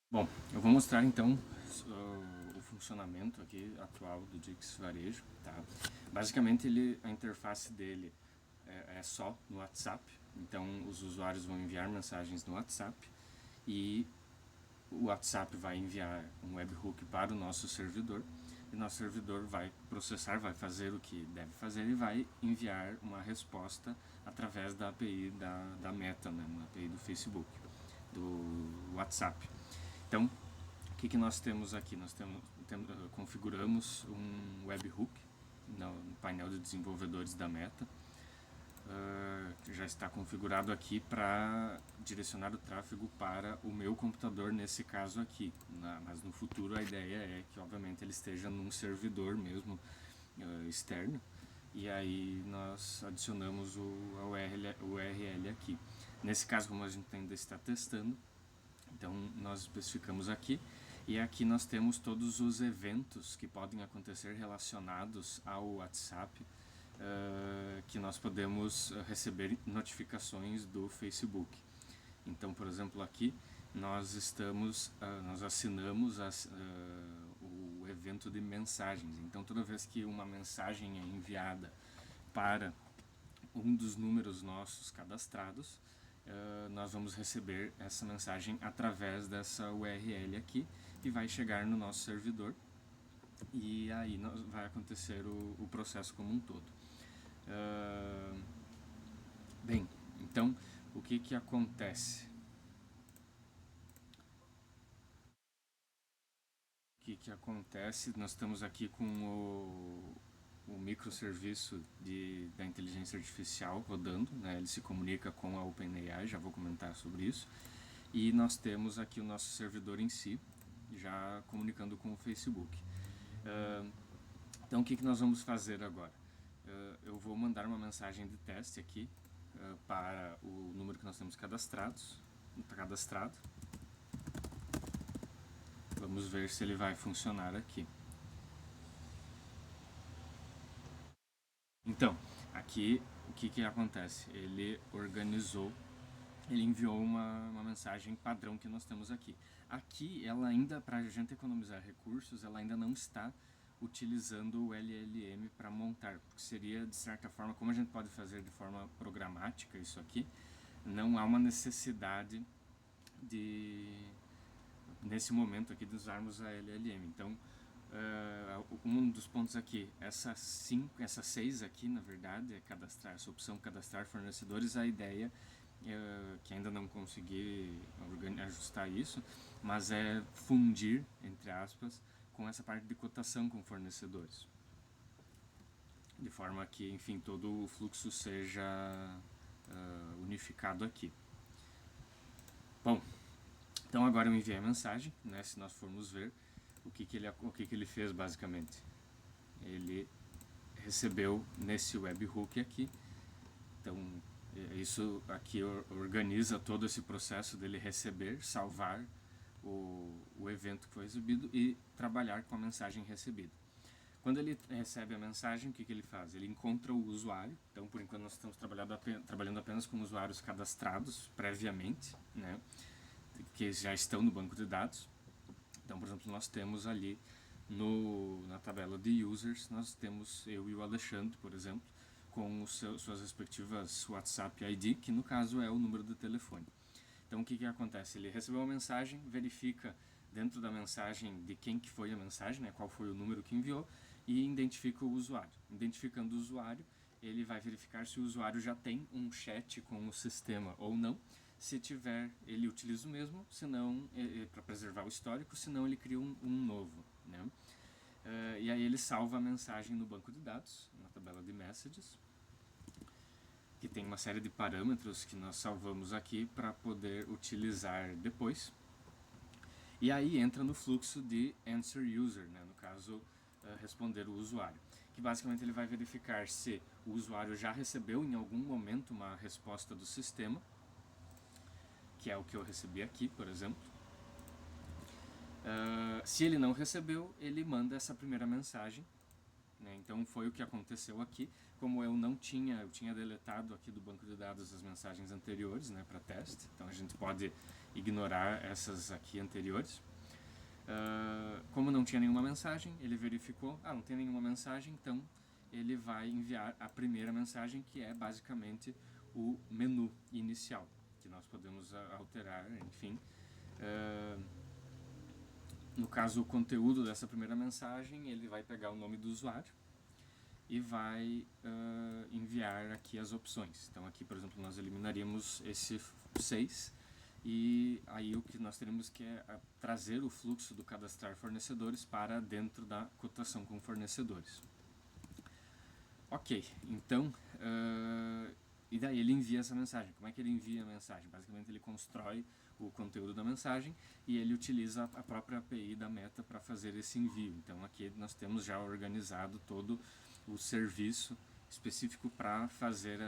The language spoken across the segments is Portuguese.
Bom, eu vou mostrar então o funcionamento aqui atual do Dix Varejo, tá? Basicamente a interface dele é só no WhatsApp, então os usuários vão enviar mensagens no WhatsApp e o WhatsApp vai enviar um webhook para o nosso servidor e nosso servidor vai processar, vai fazer o que deve fazer e vai enviar uma resposta através da API da Meta, né, uma API do Facebook, do WhatsApp. Então, o que nós temos aqui? Nós configuramos um webhook no painel de desenvolvedores da Meta. Já está configurado aqui para direcionar o tráfego para o meu computador nesse caso aqui, mas no futuro a ideia é que obviamente ele esteja num servidor mesmo externo, e aí nós adicionamos o URL aqui. Nesse caso, como a gente ainda está testando, então nós especificamos aqui, e aqui nós temos todos os eventos que podem acontecer relacionados ao WhatsApp, que nós podemos receber notificações do Facebook. Então, por exemplo, aqui nós assinamos o evento de mensagens. Então, toda vez que uma mensagem é enviada para um dos números nossos cadastrados, nós vamos receber essa mensagem através dessa URL aqui e vai chegar no nosso servidor, e aí vai acontecer o processo como um todo. Bem, então o que acontece? O que acontece? Nós estamos aqui com o microserviço da inteligência artificial rodando, né? Ele se comunica com a OpenAI, já vou comentar sobre isso. E nós temos aqui o nosso servidor em si, já comunicando com o Facebook. Então o que nós vamos fazer agora? Eu vou mandar uma mensagem de teste aqui para o número que nós temos cadastrado. Vamos ver se ele vai funcionar aqui. Então, aqui o que acontece? Ele enviou uma mensagem padrão que nós temos aqui. Aqui, ela ainda, para a gente economizar recursos, ela ainda não está utilizando o LLM para montar, porque seria, de certa forma, como a gente pode fazer de forma programática isso aqui, não há uma necessidade nesse momento aqui, de usarmos a LLM. Então, um dos pontos aqui, essa 6 aqui, na verdade, é cadastrar, essa opção cadastrar fornecedores, a ideia, que ainda não consegui ajustar isso, mas é fundir, entre aspas, com essa parte de cotação com fornecedores, de forma que, enfim, todo o fluxo seja unificado aqui. Bom, então agora eu enviei a mensagem, né, se nós formos ver o que ele fez basicamente. Ele recebeu nesse webhook aqui, então isso aqui organiza todo esse processo dele receber, salvar o evento que foi recebido e trabalhar com a mensagem recebida. Quando ele recebe a mensagem, o que ele faz? Ele encontra o usuário. Então, por enquanto, nós estamos trabalhando apenas com usuários cadastrados previamente, né, que já estão no banco de dados. Então, por exemplo, nós temos ali na tabela de users, nós temos eu e o Alexandre, por exemplo, com suas respectivas WhatsApp ID, que no caso é o número do telefone. Então, o que acontece? Ele recebeu uma mensagem, verifica dentro da mensagem de quem que foi a mensagem, né, qual foi o número que enviou, e identifica o usuário. Identificando o usuário, ele vai verificar se o usuário já tem um chat com o sistema ou não. Se tiver, ele utiliza o mesmo, senão, para preservar o histórico, senão ele cria um novo, né? E aí ele salva a mensagem no banco de dados, na tabela de messages, que tem uma série de parâmetros que nós salvamos aqui para poder utilizar depois. E aí entra no fluxo de answer user, né? No caso, responder o usuário, que basicamente ele vai verificar se o usuário já recebeu em algum momento uma resposta do sistema, que é o que eu recebi aqui, por exemplo. Se ele não recebeu, ele manda essa primeira mensagem né? Então foi o que aconteceu aqui. Como eu tinha deletado aqui do banco de dados as mensagens anteriores, né, para teste. Então a gente pode ignorar essas aqui anteriores. Como não tinha nenhuma mensagem, ele verificou, não tem nenhuma mensagem, então ele vai enviar a primeira mensagem, que é basicamente o menu inicial, que nós podemos alterar, enfim. No caso, o conteúdo dessa primeira mensagem, ele vai pegar o nome do usuário e vai enviar aqui as opções. Então aqui, por exemplo, nós eliminaríamos esse 6, e aí o que nós teremos que é trazer o fluxo do cadastrar fornecedores para dentro da cotação com fornecedores. Ok, então, e daí ele envia essa mensagem. Como é que ele envia a mensagem? Basicamente ele constrói o conteúdo da mensagem e ele utiliza a própria API da Meta para fazer esse envio. Então aqui nós temos já organizado todo o serviço específico para fazer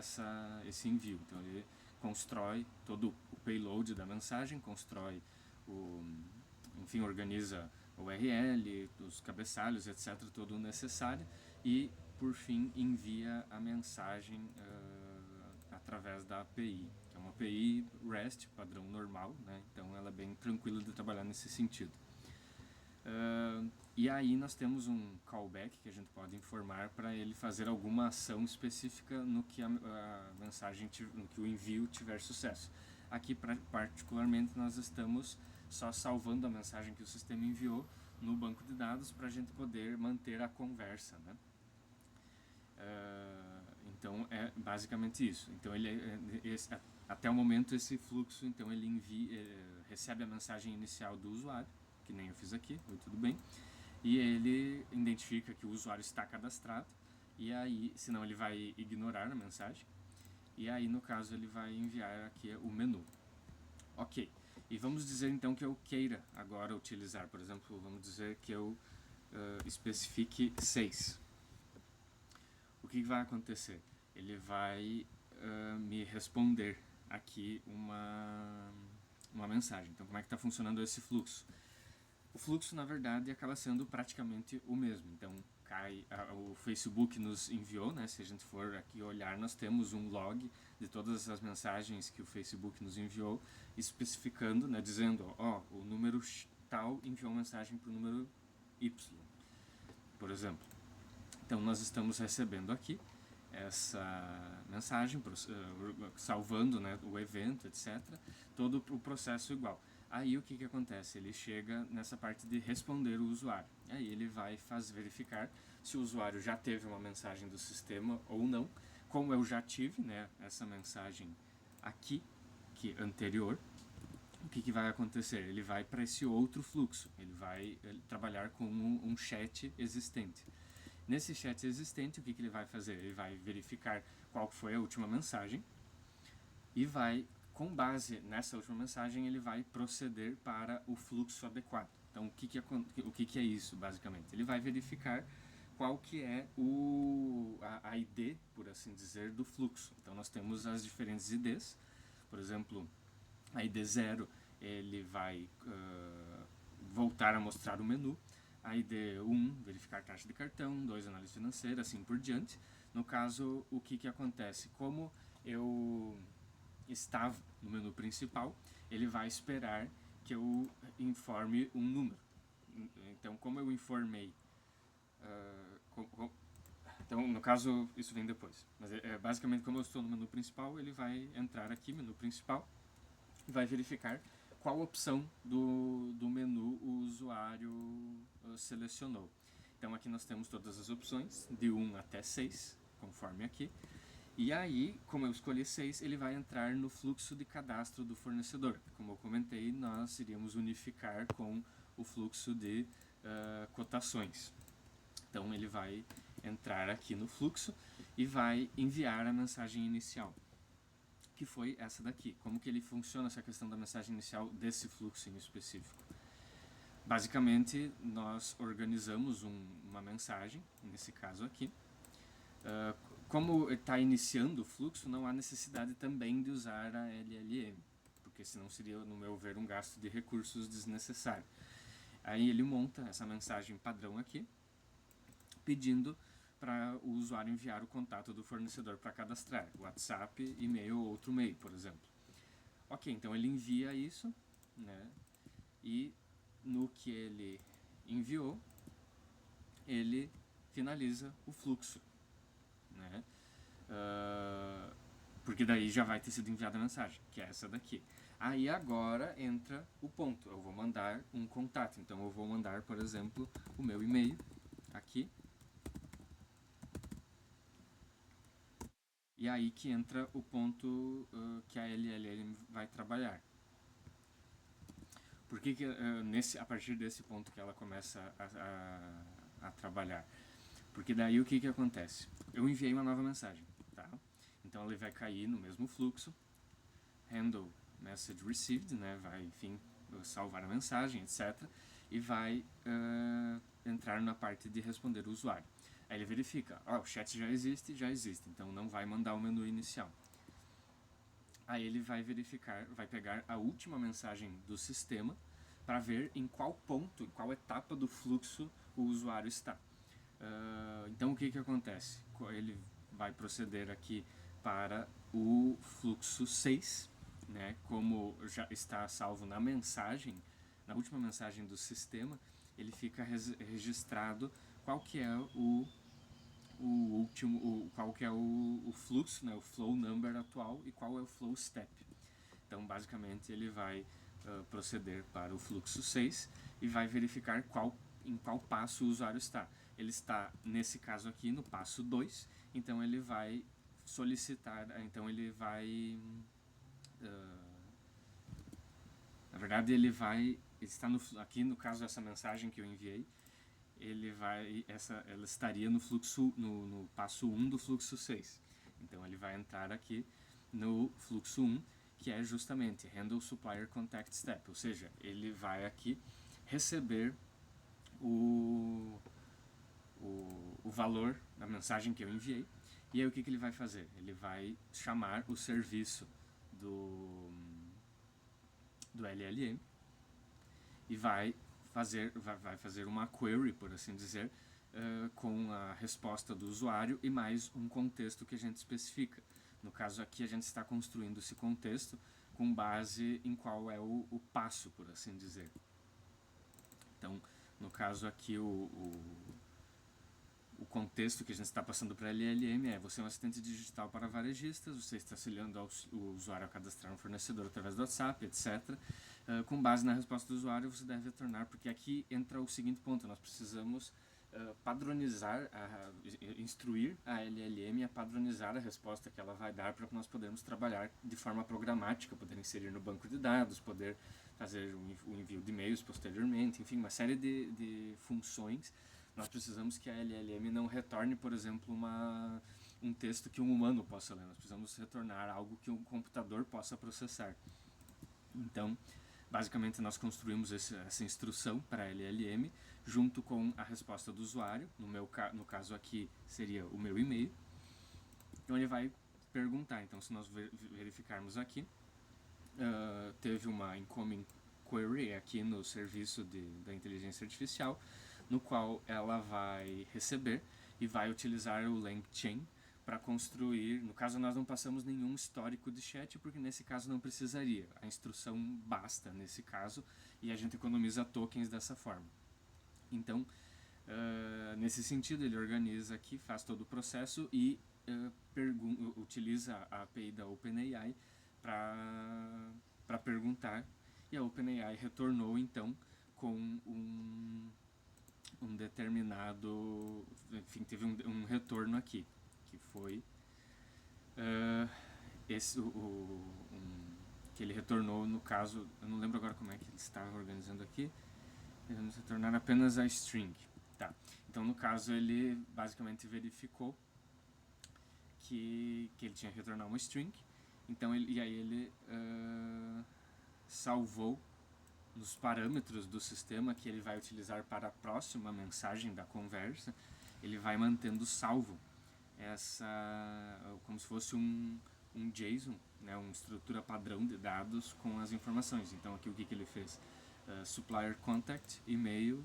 esse envio. Então ele constrói todo o payload da mensagem, enfim, organiza o URL, os cabeçalhos, etc., todo o necessário, e por fim envia a mensagem através da API, que é uma API REST, padrão normal, né? Então ela é bem tranquila de trabalhar nesse sentido. E aí nós temos um callback que a gente pode informar para ele fazer alguma ação específica no que a mensagem, no que o envio tiver sucesso. Aqui particularmente nós estamos só salvando a mensagem que o sistema enviou no banco de dados para a gente poder manter a conversa, né? Então é basicamente isso. Então até o momento esse fluxo, então ele recebe a mensagem inicial do usuário, que nem eu fiz aqui, tudo bem, e ele identifica que o usuário está cadastrado, e aí, senão ele vai ignorar a mensagem, e aí no caso ele vai enviar aqui o menu. Ok, e vamos dizer então que eu queira agora utilizar, por exemplo, vamos dizer que eu especifique 6. O que vai acontecer? Ele vai me responder aqui uma mensagem. Então como é que está funcionando esse fluxo? O fluxo, na verdade, acaba sendo praticamente o mesmo. Então, o Facebook nos enviou, né? Se a gente for aqui olhar, nós temos um log de todas as mensagens que o Facebook nos enviou, especificando, né? Dizendo, o número tal enviou mensagem para o número Y, por exemplo. Então, nós estamos recebendo aqui essa mensagem, salvando, né, o evento, etc. Todo o processo igual. Aí o que acontece? Ele chega nessa parte de responder o usuário. Aí ele vai verificar se o usuário já teve uma mensagem do sistema ou não. Como eu já tive, né, essa mensagem aqui, que anterior, o que vai acontecer? Ele vai para esse outro fluxo. Ele vai trabalhar com um chat existente. Nesse chat existente, o que ele vai fazer? Ele vai verificar qual foi a última mensagem e vai, com base nessa última mensagem, ele vai proceder para o fluxo adequado. Então, o que é isso, basicamente? Ele vai verificar qual que é a ID, por assim dizer, do fluxo. Então, nós temos as diferentes IDs. Por exemplo, a ID 0, ele vai voltar a mostrar o menu. A ID 1, verificar taxa de cartão, 2, análise financeira, assim por diante. No caso, o que acontece? Como eu estava no menu principal, ele vai esperar que eu informe um número. Então, como eu informei... então, no caso, isso vem depois. Mas basicamente, como eu estou no menu principal, ele vai entrar aqui, menu principal, e vai verificar qual opção do menu o usuário selecionou. Então aqui nós temos todas as opções, de 1 até 6, conforme aqui. E aí, como eu escolhi 6, ele vai entrar no fluxo de cadastro do fornecedor. Como eu comentei, nós iríamos unificar com o fluxo de cotações. Então ele vai entrar aqui no fluxo e vai enviar a mensagem inicial, que foi essa daqui. Como que ele funciona, essa questão da mensagem inicial desse fluxo em específico? Basicamente, nós organizamos uma mensagem, nesse caso aqui. Como está iniciando o fluxo, não há necessidade também de usar a LLM, porque senão seria, no meu ver, um gasto de recursos desnecessário. Aí ele monta essa mensagem padrão aqui, pedindo para o usuário enviar o contato do fornecedor para cadastrar, WhatsApp, e-mail ou outro e-mail, por exemplo. Ok, então ele envia isso, né? E no que ele enviou, ele finaliza o fluxo, né? Porque daí já vai ter sido enviada a mensagem, que é essa daqui. Aí agora entra o ponto, eu vou mandar um contato, então eu vou mandar, por exemplo, o meu e-mail aqui. E aí que entra o ponto que a LLM vai trabalhar. Por que a partir desse ponto que ela começa a trabalhar? Porque daí o que acontece? Eu enviei uma nova mensagem, tá? Então ele vai cair no mesmo fluxo, handle message received, né? Vai, enfim, salvar a mensagem, etc. E vai entrar na parte de responder o usuário. Aí ele verifica, o chat já existe, então não vai mandar o menu inicial. Aí ele vai verificar, vai pegar a última mensagem do sistema para ver em qual ponto, em qual etapa do fluxo o usuário está. Então o que acontece? Ele vai proceder aqui para o fluxo 6, né? Como já está salvo na mensagem, na última mensagem do sistema, ele fica registrado qual que é qual que é o fluxo, né, o flow number atual e qual é o flow step. Então, basicamente, ele vai proceder para o fluxo 6 e vai verificar em qual passo o usuário está. Ele está, nesse caso aqui, no passo 2, então ele vai solicitar, então ele vai... na verdade, ele está aqui no caso dessa mensagem que eu enviei, ela estaria no fluxo, no passo 1 do fluxo 6. Então ele vai entrar aqui no fluxo 1, que é justamente Handle Supplier Contact Step, ou seja, ele vai aqui receber o valor da mensagem que eu enviei, e aí o que ele vai fazer? Ele vai chamar o serviço do LLM e vai fazer uma query, por assim dizer, com a resposta do usuário e mais um contexto que a gente especifica. No caso aqui, a gente está construindo esse contexto com base em qual é o passo, por assim dizer. Então, no caso aqui, o contexto que a gente está passando para a LLM é: você é um assistente digital para varejistas, você está auxiliando o usuário a cadastrar um fornecedor através do WhatsApp, etc. Com base na resposta do usuário, você deve retornar, porque aqui entra o seguinte ponto: nós precisamos padronizar, instruir a LLM a padronizar a resposta que ela vai dar para nós podermos trabalhar de forma programática, poder inserir no banco de dados, poder fazer o envio de e-mails posteriormente, enfim, uma série de funções. Nós precisamos que a LLM não retorne, por exemplo, um texto que um humano possa ler. Nós precisamos retornar algo que um computador possa processar. Então, basicamente, nós construímos essa instrução para a LLM junto com a resposta do usuário. No caso aqui, seria o meu e-mail. Então, ele vai perguntar. Então, se nós verificarmos aqui, teve uma incoming query aqui no serviço da inteligência artificial, no qual ela vai receber e vai utilizar o LangChain para construir. No caso, nós não passamos nenhum histórico de chat, porque nesse caso não precisaria. A instrução basta nesse caso e a gente economiza tokens dessa forma. Então, nesse sentido, ele organiza aqui, faz todo o processo e utiliza a API da OpenAI para perguntar, e a OpenAI retornou então com um determinado, enfim, teve um retorno aqui, que foi que ele retornou, no caso, eu não lembro agora como é que ele estava organizando aqui, vamos retornar apenas a string. Tá. Então, no caso, ele basicamente verificou que ele tinha que retornar uma string, então e aí ele salvou nos parâmetros do sistema que ele vai utilizar para a próxima mensagem da conversa. Ele vai mantendo salvo como se fosse um JSON, né, uma estrutura padrão de dados com as informações. Então aqui o que ele fez? Supplier contact, e-mail,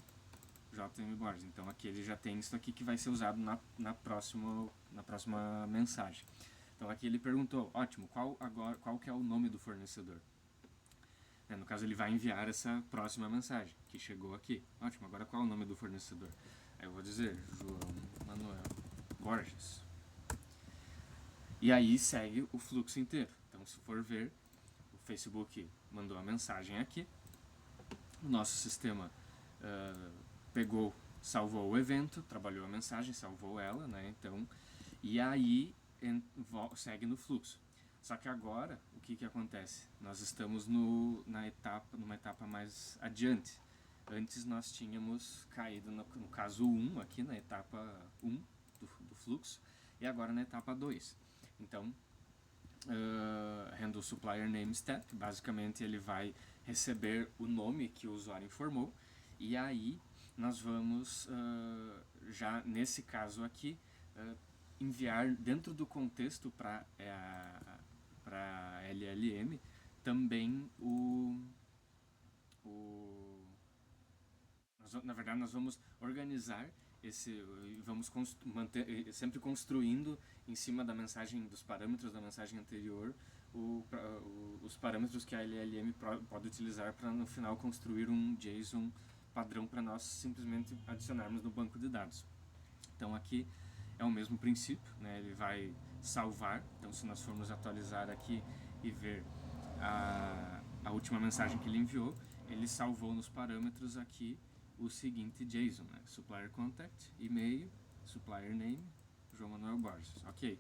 JM Borges. Então aqui ele já tem isso aqui que vai ser usado na próxima mensagem. Então aqui ele perguntou, ótimo, qual que é o nome do fornecedor? No caso ele vai enviar essa próxima mensagem, que chegou aqui. Ótimo, agora qual é o nome do fornecedor? Aí eu vou dizer, João Manuel Borges. E aí segue o fluxo inteiro. Então se for ver, o Facebook mandou a mensagem aqui, o nosso sistema pegou, salvou o evento, trabalhou a mensagem, salvou ela, né? Então, e aí segue no fluxo. Só que agora, o que acontece? Nós estamos numa etapa mais adiante. Antes nós tínhamos caído no caso 1, aqui na etapa 1 do fluxo, e agora na etapa 2. Então, handle supplier name step, basicamente ele vai receber o nome que o usuário informou, e aí nós vamos, já nesse caso aqui, enviar dentro do contexto para LLM também na verdade nós vamos organizar vamos manter, sempre construindo em cima da mensagem, dos parâmetros da mensagem anterior, os parâmetros que a LLM pode utilizar para no final construir um JSON padrão para nós simplesmente adicionarmos no banco de dados. Então aqui é o mesmo princípio, né? Ele vai salvar, então se nós formos atualizar aqui e ver a última mensagem que ele enviou, ele salvou nos parâmetros aqui o seguinte JSON, né? Supplier contact, e-mail, supplier name, João Manuel Borges, ok.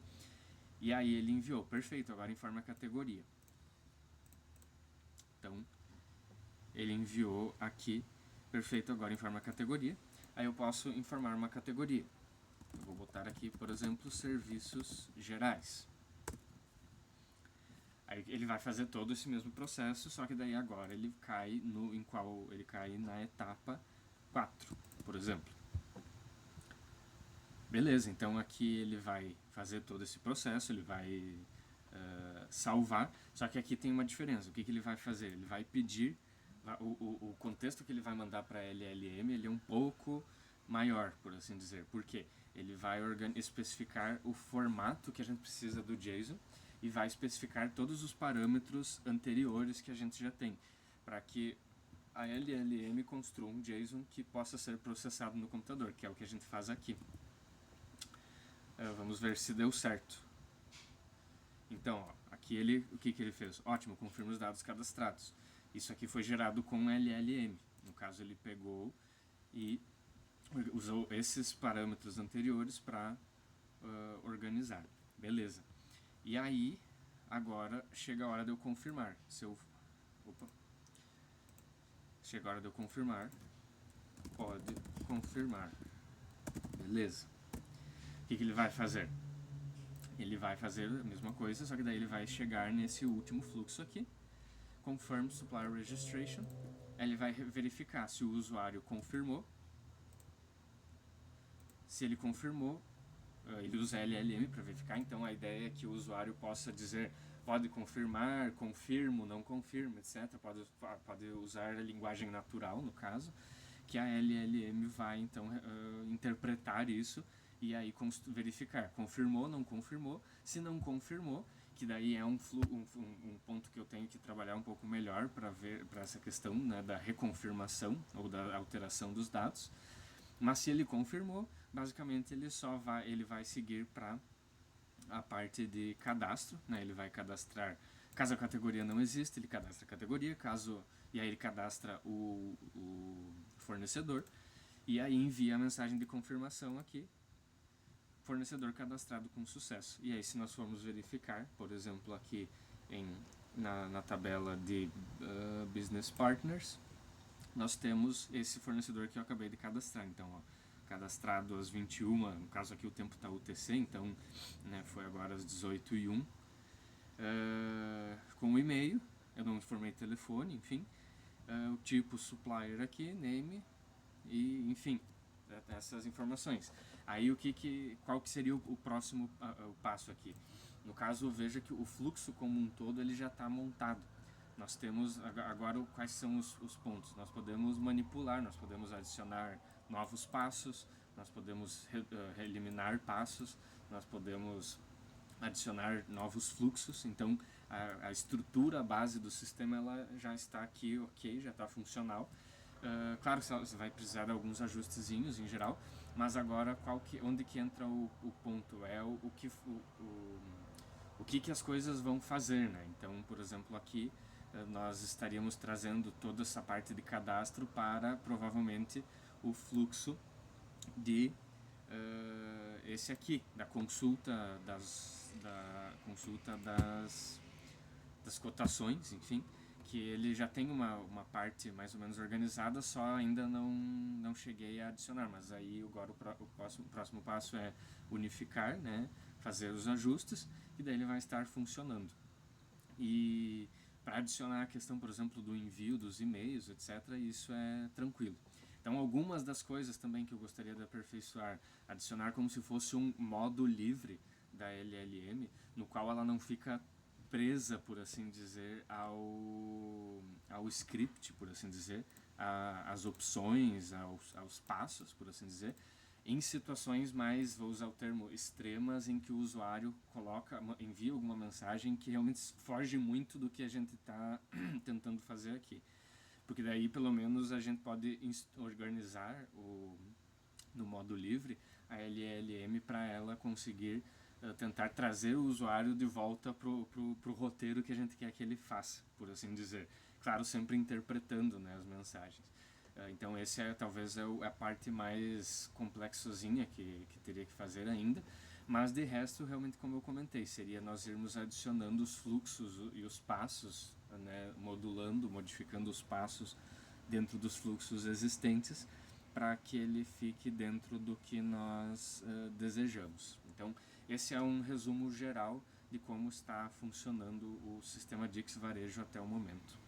E aí ele enviou, perfeito, agora informa a categoria. Então, ele enviou aqui, perfeito, agora informa a categoria. Aí eu posso informar uma categoria. Eu vou botar aqui, por exemplo, serviços gerais. Aí ele vai fazer todo esse mesmo processo, só que daí agora ele cai ele cai na etapa 4, por exemplo. Beleza, então aqui ele vai fazer todo esse processo, ele vai salvar, só que aqui tem uma diferença. O que ele vai fazer? Ele vai pedir, o contexto que ele vai mandar para a LLM, ele é um pouco maior, por assim dizer. Por quê? Ele vai especificar o formato que a gente precisa do JSON e vai especificar todos os parâmetros anteriores que a gente já tem, para que a LLM construa um JSON que possa ser processado no computador, que é o que a gente faz aqui. Vamos ver se deu certo. Então, ó, aqui o que ele fez? Ótimo, confirma os dados cadastrados. Isso aqui foi gerado com LLM. No caso, ele pegou e usou esses parâmetros anteriores para organizar. Beleza. E aí, agora chega a hora de eu confirmar. Chega a hora de eu confirmar. Pode confirmar. Beleza. O que ele vai fazer? Ele vai fazer a mesma coisa, só que daí ele vai chegar nesse último fluxo aqui. Confirm Supplier Registration. Ele vai verificar se o usuário confirmou. Se ele confirmou, ele usa LLM para verificar, então a ideia é que o usuário possa dizer, pode confirmar, confirmo, não confirmo, etc. Pode usar a linguagem natural, no caso, que a LLM vai então interpretar isso e aí verificar, confirmou, não confirmou. Se não confirmou, que daí é um ponto que eu tenho que trabalhar um pouco melhor para essa questão, né, da reconfirmação ou da alteração dos dados. Mas se ele confirmou, basicamente ele vai seguir para a parte de cadastro, né? Ele vai cadastrar, caso a categoria não exista, ele cadastra a categoria, e aí ele cadastra o fornecedor, e aí envia a mensagem de confirmação aqui, fornecedor cadastrado com sucesso. E aí se nós formos verificar, por exemplo aqui na tabela de Business Partners, nós temos esse fornecedor que eu acabei de cadastrar. Então, ó, cadastrado às 21h, no caso aqui o tempo está UTC, então né, foi agora às 18h01, com o e-mail, eu não informei telefone, enfim, o tipo supplier aqui, name, e enfim, essas informações. Aí qual que seria o próximo passo aqui? No caso, veja que o fluxo como um todo ele já está montado. Nós temos agora quais são os pontos. Nós podemos manipular, nós podemos adicionar novos passos, nós podemos eliminar passos, nós podemos adicionar novos fluxos. Então a estrutura, a base do sistema, ela já está aqui, ok, já está funcional. Claro que você vai precisar de alguns ajustezinhos em geral, mas agora onde que entra o ponto? É o que as coisas vão fazer, né? Então, por exemplo, aqui nós estaríamos trazendo toda essa parte de cadastro para provavelmente o fluxo de esse aqui, da consulta das cotações, enfim, que ele já tem uma parte mais ou menos organizada, só ainda não cheguei a adicionar, mas aí agora o próximo passo é unificar, né, fazer os ajustes, e daí ele vai estar funcionando. E para adicionar a questão, por exemplo, do envio dos e-mails, etc., isso é tranquilo. Então, algumas das coisas também que eu gostaria de aperfeiçoar, adicionar como se fosse um modo livre da LLM, no qual ela não fica presa, por assim dizer, ao script, por assim dizer, às opções, aos passos, por assim dizer, em situações mais, vou usar o termo, extremas, em que o usuário envia alguma mensagem que realmente foge muito do que a gente está tentando fazer aqui. Porque daí, pelo menos, a gente pode organizar no modo livre a LLM para ela conseguir tentar trazer o usuário de volta pro roteiro que a gente quer que ele faça, por assim dizer. Claro, sempre interpretando, né, as mensagens. Então esse talvez é a parte mais complexozinha que teria que fazer ainda, mas de resto, realmente, como eu comentei, seria nós irmos adicionando os fluxos e os passos, né, modulando, modificando os passos dentro dos fluxos existentes para que ele fique dentro do que nós desejamos. Então, esse é um resumo geral de como está funcionando o sistema Dix Varejo até o momento.